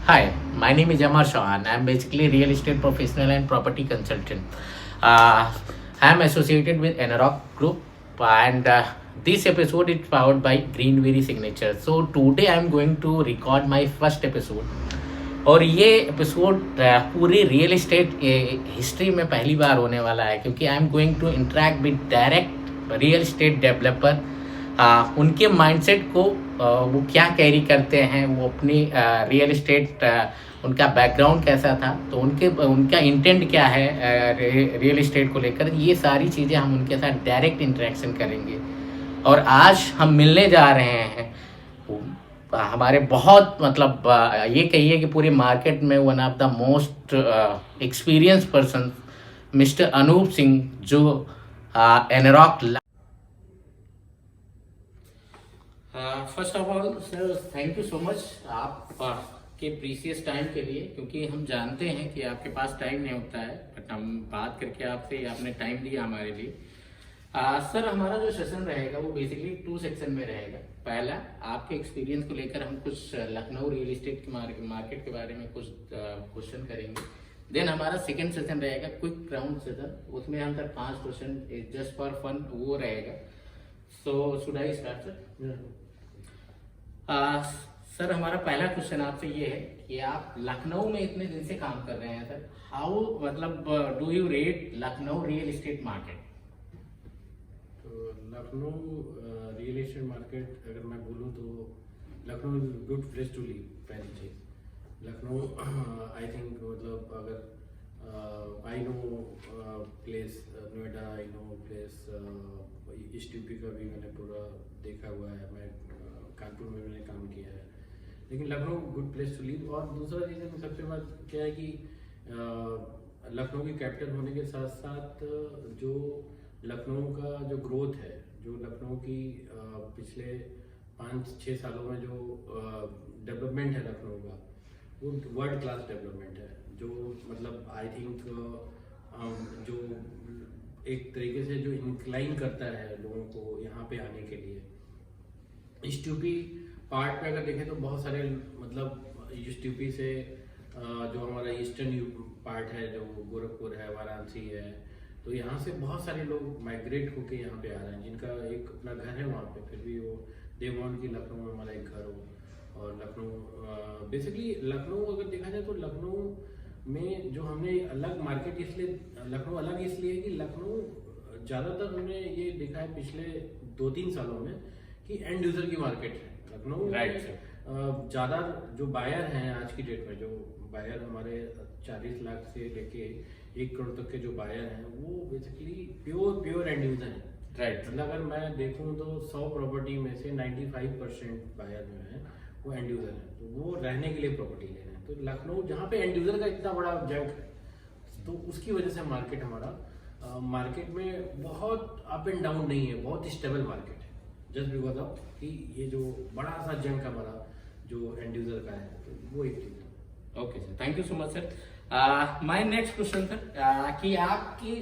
Hi, my name is Amar Chauhan. I'm basically a real estate professional and property consultant. Uh, I'm associated with Enrock Group, and this episode is powered by Greenberry Signature. So today I'm going to record my first episode. और ये episode पूरी real estate history में पहली बार होने वाला है, क्योंकि I am going to interact with direct real estate developer. उनके माइंडसेट को वो क्या कैरी करते हैं, वो अपनी रियल एस्टेट उनका बैकग्राउंड कैसा था, तो उनका इंटेंट क्या है रियल एस्टेट को लेकर, ये सारी चीज़ें हम उनके साथ डायरेक्ट इंटरेक्शन करेंगे। और आज हम मिलने जा रहे हैं हमारे बहुत ये कहिए कि पूरे मार्केट में one of the most experience person mister Anup Singh, जो Anarock. First of all sir, thank you so much आप के प्रीसियस टाइम के लिए, क्योंकि हम जानते हैं कि आपके पास टाइम नहीं होता है, बट हम बात करके आपसे आपने टाइम दिया हमारे लिए। सर, हमारा जो सेशन रहेगा वो बेसिकली 2 सेक्शन में रहेगा। पहला, आपके एक्सपीरियंस को लेकर हम कुछ लखनऊ रियल एस्टेट के मार्केट के बारे में कुछ क्वेश्चन करेंगे। देन हमारा सेकंड सेशन रहेगा क्विक राउंड सेशन, उसमें हम sir 5 question just for fun वो रहेगा। So should I start sir? Sir, हमारा पहला क्वेश्चन आपसे ये है कि आप लखनऊ में इतने दिन से काम कर रहे हैं sir, how do you rate Lucknow real estate market? Lucknow real estate market अगर मैं बोलूँ तो Lucknow is good place to live. पहली चीज़ लखनऊ आई थिंक अगर I know place Noida, I know place east UP का भी मैंने पूरा देखा हुआ है, मैं कानपुर में मैंने काम किया है, लेकिन Lucknow good place to live. और दूसरा रीज़न सबसे बात क्या है कि लखनऊ की कैपिटल होने के साथ साथ जो लखनऊ का जो ग्रोथ है, जो लखनऊ की पिछले 5-6 सालों में जो डेवलपमेंट है लखनऊ का, वो वर्ल्ड क्लास डेवलपमेंट है, जो आई थिंक जो एक तरीके से जो इंक्लाइन करता है लोगों को यहाँ पे आने के लिए। ईस्ट यूपी पार्ट पे अगर देखें तो बहुत सारे ईस्ट यूपी से जो हमारा ईस्टर्न पार्ट है, जो गोरखपुर है, वाराणसी है, तो यहाँ से बहुत सारे लोग माइग्रेट होके यहाँ पे आ रहे हैं, जिनका एक अपना घर है वहाँ पे, फिर भी वो दे वांट कि लखनऊ में हमारा एक घर हो। और लखनऊ बेसिकली लखनऊ अगर देखा जाए तो लखनऊ में जो हमने अलग मार्केट इसलिए लखनऊ अलग इसलिए है कि लखनऊ ज़्यादातर हमने ये देखा है पिछले 2-3 सालों में कि एंड यूजर की मार्केट है लखनऊ। ज़्यादा जो बायर हैं आज की डेट में, जो बायर हमारे 40 लाख से लेके 1 करोड़ तक के जो बायर हैं, वो बेसिकली प्योर एंड यूजर हैं। राइट, अगर मैं देखूं तो 100 प्रॉपर्टी में से 95% बायर जो है वो एंड यूजर हैं, तो वो रहने के लिए प्रॉपर्टी ले रहे हैं। तो लखनऊ जहाँ पे एंड यूजर का इतना बड़ा जंक है, तो उसकी वजह से मार्केट हमारा मार्केट में बहुत अप एंड डाउन नहीं है, बहुत स्टेबल मार्केट है, जस्ट बिकॉज ऑफ कि ये जो बड़ा सा जंक हमारा जो एंड यूजर का है, तो वो एक चीज है। Okay sir, thank you so much sir. My next question sir, कि आपकी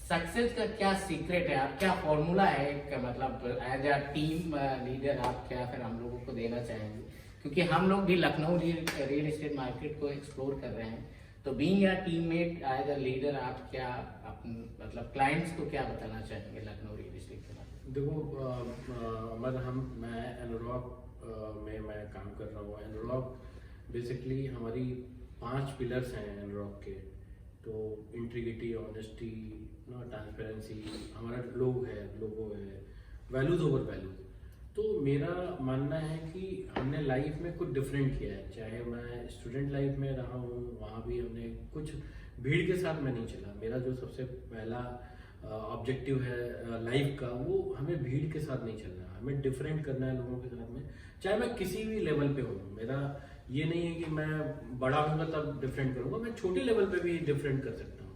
सक्सेस का क्या सीक्रेट है, आप क्या फॉर्मूला है, एज अ टीम लीडर आप क्या फिर हम लोगों को देना चाहेंगे, क्योंकि हम लोग भी लखनऊ रियल एस्टेट मार्केट को एक्सप्लोर कर रहे हैं, तो being a teammate as a leader आप क्या क्लाइंट्स को क्या बताना चाहेंगे लखनऊ रियल एस्टेट के बारे में? देखो, मैं एनरॉक में मैं काम कर रहा हूँ। एनरॉक बेसिकली हमारी 5 पिलर्स हैं एनरॉक के, तो इंटीग्रिटी, ऑनेस्टी, ट्रांसपेरेंसी, हमारा लोगो है, वैल्यूज ओवर वैल्यूज। तो मेरा मानना है कि हमने लाइफ में कुछ डिफरेंट किया है, चाहे मैं स्टूडेंट लाइफ में रहा हूँ, वहाँ भी हमने कुछ भीड़ के साथ में नहीं चला। मेरा जो सबसे पहला ऑब्जेक्टिव है लाइफ का, वो हमें भीड़ के साथ नहीं चलना, हमें डिफरेंट करना है लोगों के साथ में, चाहे मैं किसी भी लेवल पे हूँ। मेरा ये नहीं है कि मैं बड़ा होऊंगा तब डिफरेंट करूंगा, मैं छोटे लेवल पे भी डिफरेंट कर सकता हूँ।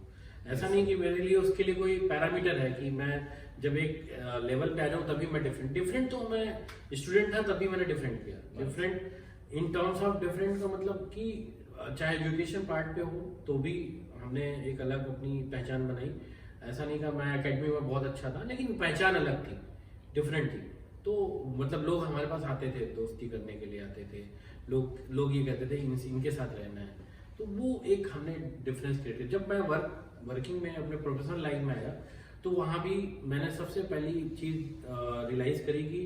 ऐसा नहीं कि मेरे लिए उसके लिए कोई पैरामीटर है कि मैं जब एक लेवल पे आ जाऊँ तभी मैं डिफरेंट तो मैं स्टूडेंट था तभी मैंने डिफरेंट किया। Different in terms of different का मतलब कि चाहे एजुकेशन पार्ट पे हो तो भी हमने एक अलग अपनी पहचान बनाई। ऐसा नहीं कि मैं एकेडमी में बहुत अच्छा था, लेकिन पहचान अलग थी, डिफरेंट थी। तो तो मतलब लोग हमारे पास आते थे, दोस्ती करने के लिए आते थे, लोग ये कहते थे इनके साथ रहना है। तो वो एक हमने डिफरेंस क्रिएट किया। जब मैं वर्किंग में अपने प्रोफेशनल लाइफ में आया तो वहाँ भी मैंने सबसे पहली चीज़ रियलाइज़ करी कि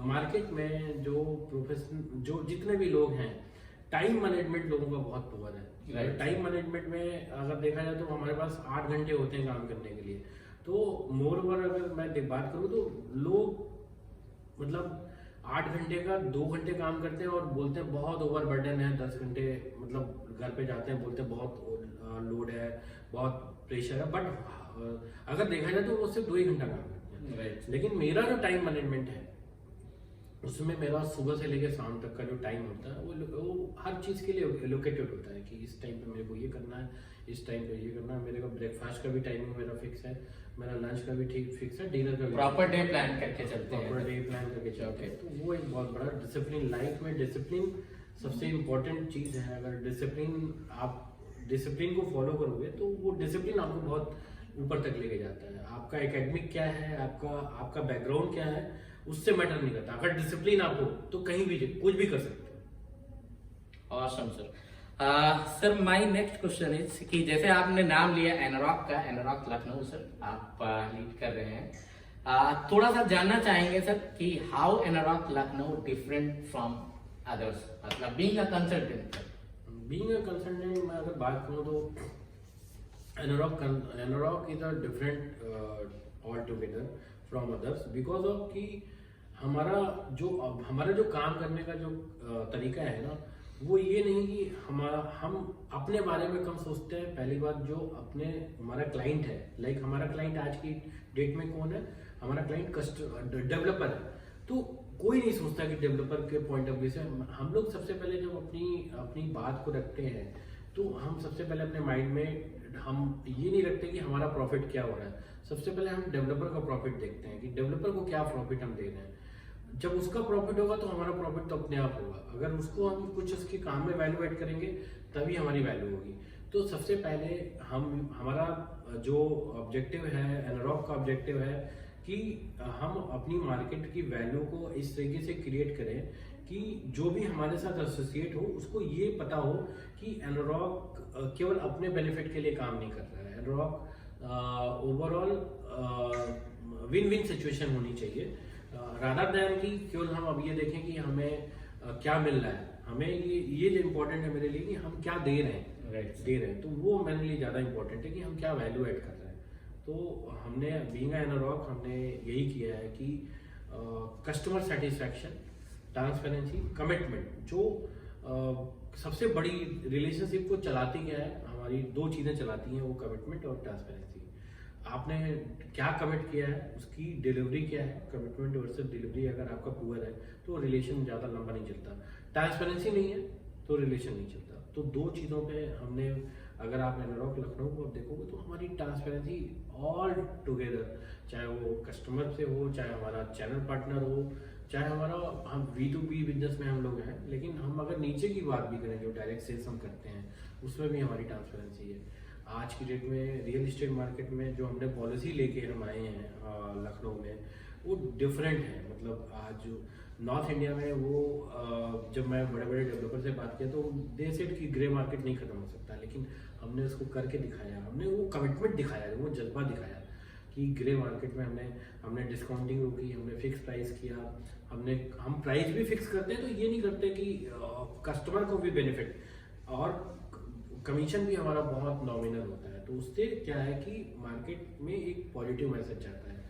मार्केट में जो जितने भी लोग हैं, टाइम मैनेजमेंट लोगों का बहुत पुअर है। टाइम मैनेजमेंट में अगर देखा जाए तो हमारे पास 8 घंटे होते हैं काम करने के लिए। तो मोर ओवर अगर मैं बात करूँ तो लोग मतलब 8 घंटे का 2 घंटे काम करते हैं और बोलते हैं बहुत ओवर बर्डन है। 10 घंटे मतलब घर पे जाते हैं, बोलते हैं बहुत लोड है, बहुत प्रेशर है। बट अगर देखा जाए तो वो सिर्फ 2 ही घंटा काम करते हैं। लेकिन मेरा जो टाइम मैनेजमेंट है उसमें मेरा सुबह से लेकर शाम तक का जो टाइम होता है वो हर चीज़ के लिए एलोकेटेड होता है कि इस टाइम पे मेरे को ये करना है, इस टाइम पे ये करना है। मेरे को ब्रेकफास्ट का भी टाइमिंग मेरा फिक्स है, मेरा लंच का भी ठीक फिक्स है, डिनर का भी प्रॉपर डे प्लान करके चलते हैं। प्रॉपर डे प्लान करके चलते हैं। तो वो एक बहुत बड़ा डिसिप्लिन, लाइफ में डिसिप्लिन सबसे इम्पोर्टेंट चीज़ है। अगर डिसिप्लिन को फॉलो करोगे तो वो डिसिप्लिन आपको बहुत ऊपर तक लेके जाता है। आपका एकेडमिक क्या है, आपका बैकग्राउंड क्या है, उससे मैटर नहीं करता। अगर डिसिप्लिन आपको तो कहीं भी कुछ भी कर सकते हो। Awesome sir. Sir my next question is कि जैसे आपने नाम लिया एनरॉक का, एनरॉक लखनऊ सर आप लीड कर रहे हैं। थोड़ा सा जानना चाहेंगे सर कि how Anarock Lucknow different from others, मतलब being a consultant. Being a consultant मैं अगर बात करूँ तो Anarock is a different all together from others because of कि हमारा जो काम करने का जो तरीका है ना, वो ये नहीं कि हम अपने बारे में कम सोचते हैं। पहली बात, जो हमारा क्लाइंट है, लाइक हमारा क्लाइंट आज की डेट में कौन है, हमारा क्लाइंट डेवलपर है। तो कोई नहीं सोचता कि डेवलपर के पॉइंट ऑफ व्यू से हम लोग सबसे पहले जब अपनी बात को रखते हैं तो हम सबसे पहले अपने माइंड में हम ये नहीं रखते कि हमारा प्रॉफिट क्या हो रहा है। सबसे पहले हम डेवलपर का प्रॉफिट देखते हैं कि डेवलपर को क्या प्रॉफिट हम दे रहे हैं। जब उसका प्रॉफिट होगा तो हमारा प्रॉफिट तो अपने आप होगा। अगर उसको हम कुछ उसके काम में वैल्यू ऐड करेंगे तभी हमारी वैल्यू होगी। तो सबसे पहले हमारा जो ऑब्जेक्टिव है, एनरॉक का ऑब्जेक्टिव है कि हम अपनी मार्केट की वैल्यू को इस तरीके से क्रिएट करें कि जो भी हमारे साथ एसोसिएट हो उसको ये पता हो कि एनरॉक केवल अपने बेनिफिट के लिए काम नहीं कर रहा है। Anarock overall win win situation होनी चाहिए, रादर दैन कि केवल हम अब ये देखें कि हमें क्या मिल रहा है। हमें ये जो इम्पोर्टेंट है मेरे लिए कि हम क्या दे रहे हैं। तो वो मेरे लिए ज़्यादा इम्पोर्टेंट है कि हम क्या वैल्यू ऐड कर रहे हैं। तो हमने बीइंग एनरॉक हमने यही किया है कि कस्टमर सेटिस्फैक्शन, ट्रांसपेरेंसी, कमिटमेंट, जो सबसे बड़ी रिलेशनशिप को चलाती क्या है, हमारी 2 चीज़ें चलाती हैं, वो कमिटमेंट और ट्रांसपेरेंसी। आपने क्या कमिट किया है, उसकी डिलीवरी क्या है। कमिटमेंट वर्सेस डिलीवरी अगर आपका पुअर है तो रिलेशन ज़्यादा लंबा नहीं चलता। ट्रांसपेरेंसी नहीं है तो रिलेशन नहीं चलता। तो 2 चीज़ों पे हमने, अगर आप एनरॉक लखनऊ को देखोगे तो हमारी ट्रांसपेरेंसी ऑल टुगेदर, चाहे वो कस्टमर से हो, चाहे हमारा चैनल पार्टनर हो, चाहे हमारा हम B2B बिजनेस में हम लोग हैं, लेकिन हम अगर नीचे की बात भी करें जो डायरेक्ट सेल्स हम करते हैं उसमें भी हमारी ट्रांसपेरेंसी है। आज की डेट में रियल इस्टेट मार्केट में जो हमने पॉलिसी लेके हम आए हैं लखनऊ में, वो डिफरेंट है। मतलब आज नॉर्थ इंडिया में वो जब मैं बड़े बड़े डेवलपर से बात किया तो दे सेड कि ग्रे मार्केट नहीं खत्म हो सकता, लेकिन हमने उसको करके दिखाया। हमने वो कमिटमेंट दिखाया, वो जज्बा दिखाया कि ग्रे मार्केट में हमने डिस्काउंटिंग रोकी, हमने फिक्स प्राइस किया। हम प्राइस भी फिक्स करते हैं तो ये नहीं करते कि कस्टमर को भी बेनिफिट, और कमीशन भी हमारा बहुत नॉमिनल होता है। तो उससे क्या है कि मार्केट में एक पॉजिटिव मैसेज जाता है,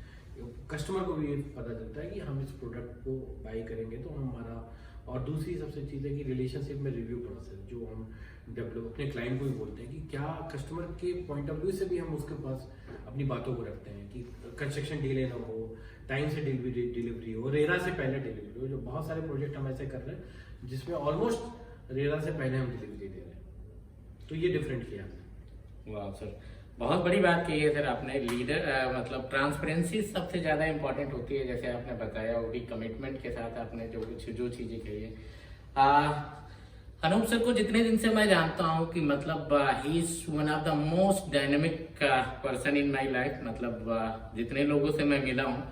कस्टमर को भी ये पता चलता है कि हम इस प्रोडक्ट को बाई करेंगे तो हमारा। और दूसरी सबसे चीज़ है कि रिलेशनशिप में रिव्यू प्रोसेस, जो हम डेवलप अपने क्लाइंट को भी बोलते हैं कि क्या कस्टमर के पॉइंट ऑफ व्यू से भी हम उसके पास अपनी बातों को रखते हैं कि कंस्ट्रक्शन डिले ना हो, टाइम से डिलीवरी हो, रेरा से पहले डिलीवरी हो। जो बहुत सारे प्रोजेक्ट हम ऐसे कर रहे हैं जिसमें ऑलमोस्ट रेरा से पहले हम डिलीवरी दे रहे हैं। तो ये डिफरेंट किया हमने। वाह सर, बहुत बड़ी बात की है सर आपने। लीडर मतलब ट्रांसपेरेंसी सबसे ज़्यादा इंपॉर्टेंट होती है, जैसे आपने बताया, वो भी कमिटमेंट के साथ आपने जो चीज़ें कही है। अनूप सर को जितने दिन से मैं जानता हूँ कि मतलब he is one of the most dynamic person in my life. मतलब जितने लोगों से मैं मिला हूँ,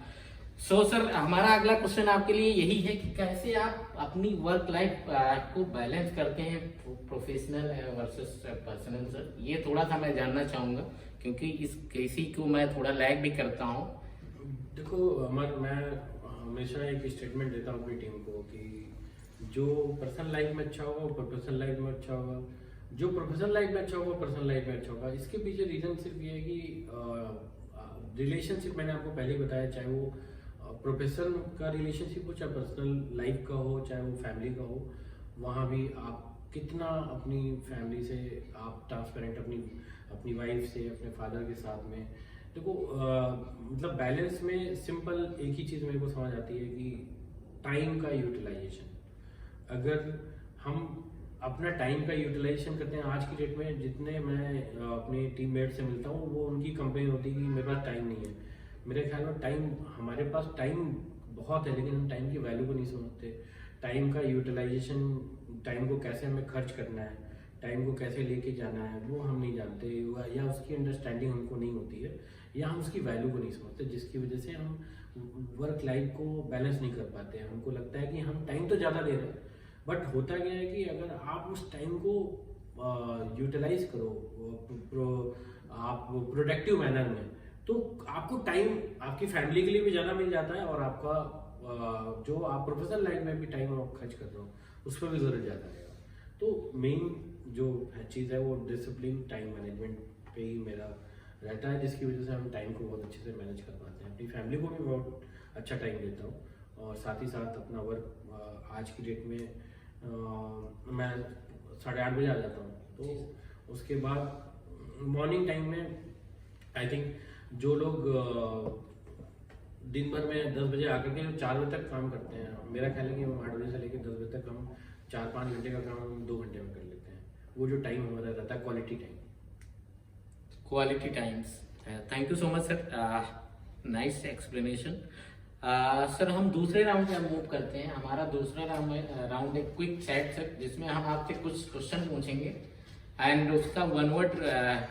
सो सर हमारा अगला क्वेश्चन आपके लिए यही है कि कैसे आप अपनी वर्क लाइफ को बैलेंस करते हैं, प्रोफेशनल वर्सेस पर्सनल। सर ये थोड़ा सा मैं जानना चाहूँगा, क्योंकि इस किसी को मैं थोड़ा लैग भी करता हूँ। देखो अमर, मैं हमेशा एक स्टेटमेंट देता हूँ अपनी टीम को कि जो पर्सनल लाइफ में अच्छा होगा वो प्रोफेशनल लाइफ में अच्छा होगा, जो प्रोफेशनल लाइफ में अच्छा होगा पर्सनल लाइफ में अच्छा होगा। इसके पीछे रीज़न सिर्फ ये है कि रिलेशनशिप मैंने आपको पहले ही बताया, चाहे वो प्रोफेशनल का रिलेशनशिप हो, चाहे पर्सनल लाइफ का हो, चाहे वो फैमिली का हो, वहाँ भी आप कितना अपनी फैमिली से आप ट्रांसपेरेंट, अपनी अपनी वाइफ से, अपने फादर के साथ में। देखो मतलब बैलेंस में सिंपल एक ही चीज़ मेरे को समझ आती है कि टाइम का यूटिलाइजेशन। अगर हम अपना टाइम का यूटिलाइजेशन करते हैं, आज की डेट में जितने मैं अपने टीममेट से मिलता हूँ वो उनकी कंप्लेन होती है कि मेरे पास टाइम नहीं है। मेरे ख्याल में टाइम, हमारे पास टाइम बहुत है, लेकिन हम टाइम की वैल्यू को नहीं समझते। टाइम का यूटिलाइजेशन, टाइम को कैसे हमें खर्च करना है, टाइम को कैसे लेके जाना है, वो हम नहीं जानते, या उसकी अंडरस्टैंडिंग हमको नहीं होती है, या हम उसकी वैल्यू को नहीं समझते, जिसकी वजह से हम वर्क लाइफ को बैलेंस नहीं कर पाते हैं। हमको लगता है कि हम टाइम तो ज़्यादा दे रहे हैं, बट होता क्या है कि अगर आप उस टाइम को यूटिलाइज करो आप प्रोडक्टिव मैनर में, तो आपको टाइम आपकी फैमिली के लिए भी ज़्यादा मिल जाता है, और आपका जो आप प्रोफेशनल लाइफ में भी टाइम आप खर्च कर रहे हो उस पर भी ज़रूरत ज़्यादा रहेगा। तो मेन जो चीज़ है वो डिसिप्लिन, टाइम मैनेजमेंट पे ही मेरा रहता है, जिसकी वजह से हम टाइम को बहुत अच्छे से मैनेज कर पाते हैं। अपनी फैमिली को भी बहुत अच्छा टाइम देता हूँ, और साथ ही साथ अपना वर्क आज की डेट में मैं 8:30 बजे आ जाता हूँ, तो उसके बाद मॉर्निंग टाइम में आई थिंक जो लोग दिन भर में 10 बजे आकर के 4 बजे तक काम करते हैं, मेरा ख्याल है कि हम 8 बजे से लेकर 10 बजे तक हम 4-5 घंटे का काम हम 2 घंटे में कर लेते हैं। वो जो टाइम हमारा रहता है quality time. Quality times. Thank you so much sir, nice explanation. Sir हम दूसरे राउंड में मूव करते हैं। हमारा दूसरा राउंड एक क्विक चैट सर, जिसमें हम आपसे कुछ क्वेश्चन पूछेंगे एंड उसका वन वर्ड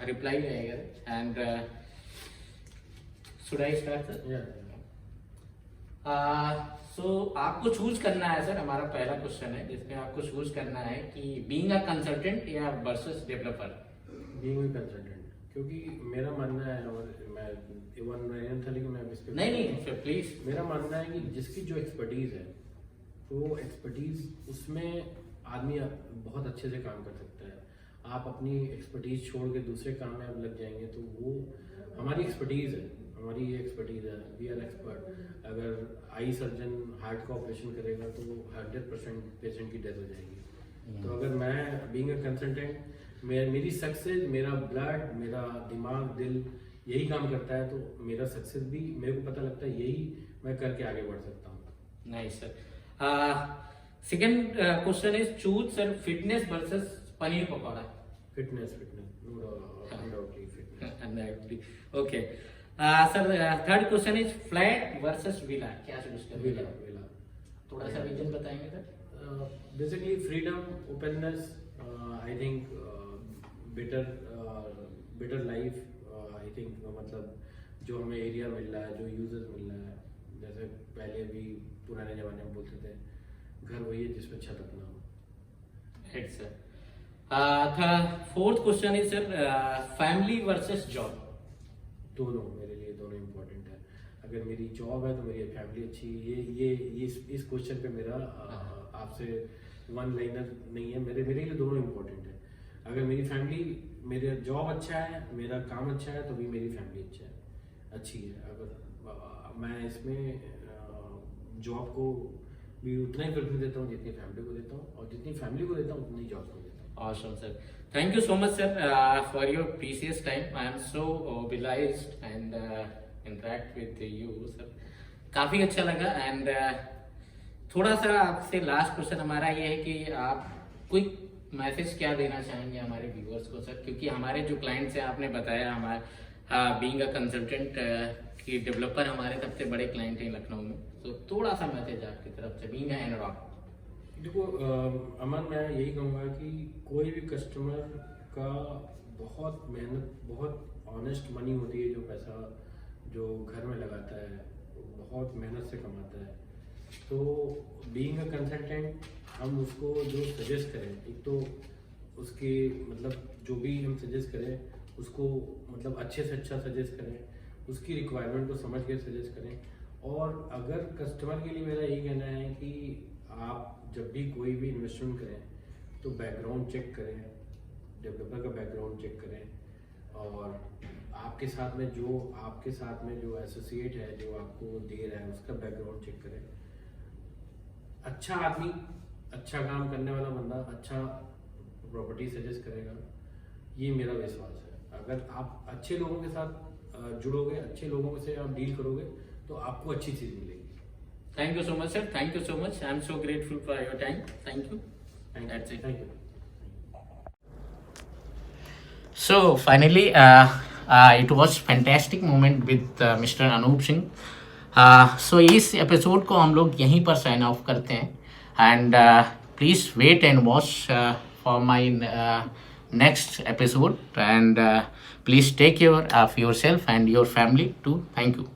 रिप्लाई रहेगा। And should I start sir? So आपको चूज करना है सर, हमारा पहला क्वेश्चन है जिसमें आपको चूज करना है कि बीइंग अ कंसल्टेंट या versus developer. Being a consultant, क्योंकि मेरा मानना है, और मैं इवन था, लेकिन मैं इस पे नहीं सर प्लीज। मेरा मानना है कि जिसकी जो एक्सपर्टीज है, तो एक्सपर्टीज उसमें आदमी बहुत अच्छे से काम कर सकता है। आप अपनी एक्सपर्टीज छोड़ के दूसरे काम में आप लग जाएंगे, तो वो हमारी एक्सपर्टीज है, हमारी ये एक्सपर्टीज है, वी आर एक्सपर्ट। अगर आई सर्जन हार्ट का ऑपरेशन करेगा तो 100% पेशेंट की डेथ हो जाएगी। तो अगर मैं बीइंग अ कंसल्टेंट, मेरी सक्सेस, मेरा ब्लड, मेरा दिमाग, दिल यही काम करता है, तो मेरा सक्सेस भी मेरे को पता लगता है यही मैं करके आगे बढ़ सकता हूँ। Nice sir. Second question is choose sir fitness versus paneer pakora. Fitness, no doubtly fitness. Okay sir, third question is flat versus villa, क्या चूज करेंगे? विला। थोड़ा सा रीजन बताएंगे sir? Basically freedom, openness, I think better life, I think मतलब जो हमें area मिल रहा है, जो यूजर्स मिल रहा है, जैसे पहले भी पुराने जमाने में बोलते थे घर वही है जिसमें छत अपना हो। Right sir. Fourth question is sir family versus job. दोनों मेरे लिए दोनों इम्पोर्टेंट है। अगर मेरी जॉब है तो मेरी फैमिली अच्छी। ये इस क्वेश्चन पे मेरा आपसे वन लाइनर नहीं है, मेरे लिए दोनों इम्पोर्टेंट है। अगर मेरी फैमिली, मेरा जॉब अच्छा है, मेरा काम अच्छा है, तो भी मेरी फैमिली अच्छी है। अगर मैं इसमें जॉब को भी उतना ही प्रेफरेंस देता हूँ जितनी फैमिली को देता हूँ, और जितनी फैमिली को देता हूँ उतनी जॉब को देता हूँ। Awesome sir, thank you so much sir for your precious time. I am so obliged and interact with you sir. काफी अच्छा लगा। एंड थोड़ा सा आपसे लास्ट क्वेश्चन हमारा ये है कि आप क्विक मैसेज क्या देना चाहेंगे हमारे व्यूअर्स को सर, क्योंकि हमारे जो क्लाइंट्स हैं आपने बताया हमारे बीइंग अ कंसल्टेंट की डेवलपर हमारे सबसे बड़े क्लाइंट हैं लखनऊ में, तो थोड़ा सा मैसेज आपकी तरफ से बीइंग अ एनरॉक। देखो अमन, मैं यही कहूँगा कि कोई भी कस्टमर का बहुत मेहनत, बहुत ऑनेस्ट मनी होती है, जो पैसा जो घर में लगाता है बहुत मेहनत से कमाता है। तो बीइंग अ कंसल्टेंट हम उसको जो सजेस्ट करें, एक तो उसके मतलब जो भी हम सजेस्ट करें उसको मतलब अच्छे से अच्छा सजेस्ट करें, उसकी रिक्वायरमेंट को समझ के सजेस्ट करें। और अगर कस्टमर के लिए मेरा यही कहना है कि आप जब भी कोई भी इन्वेस्टमेंट करें तो बैकग्राउंड चेक करें, डेवलपर का बैकग्राउंड चेक करें, और आपके साथ में जो एसोसिएट है जो आपको दे रहा है उसका बैकग्राउंड चेक करें। अच्छा आदमी, अच्छा काम करने वाला बंदा अच्छा प्रॉपर्टी सजेस्ट करेगा, ये मेरा विश्वास है। अगर आप अच्छे लोगों के साथ जुड़ोगे, अच्छे लोगों से आप डील करोगे तो आपको अच्छी चीज़ मिलेगी। Thank you so much, sir. Thank you so much. I'm so grateful for your time. Thank you. That's it. Thank you. So finally, it was fantastic moment with Mr. Anup Singh. So इस episode को हम लोग यहीं पर sign off करते हैं, and please wait and watch for my next episode, and please take care of your self and your family too. Thank you.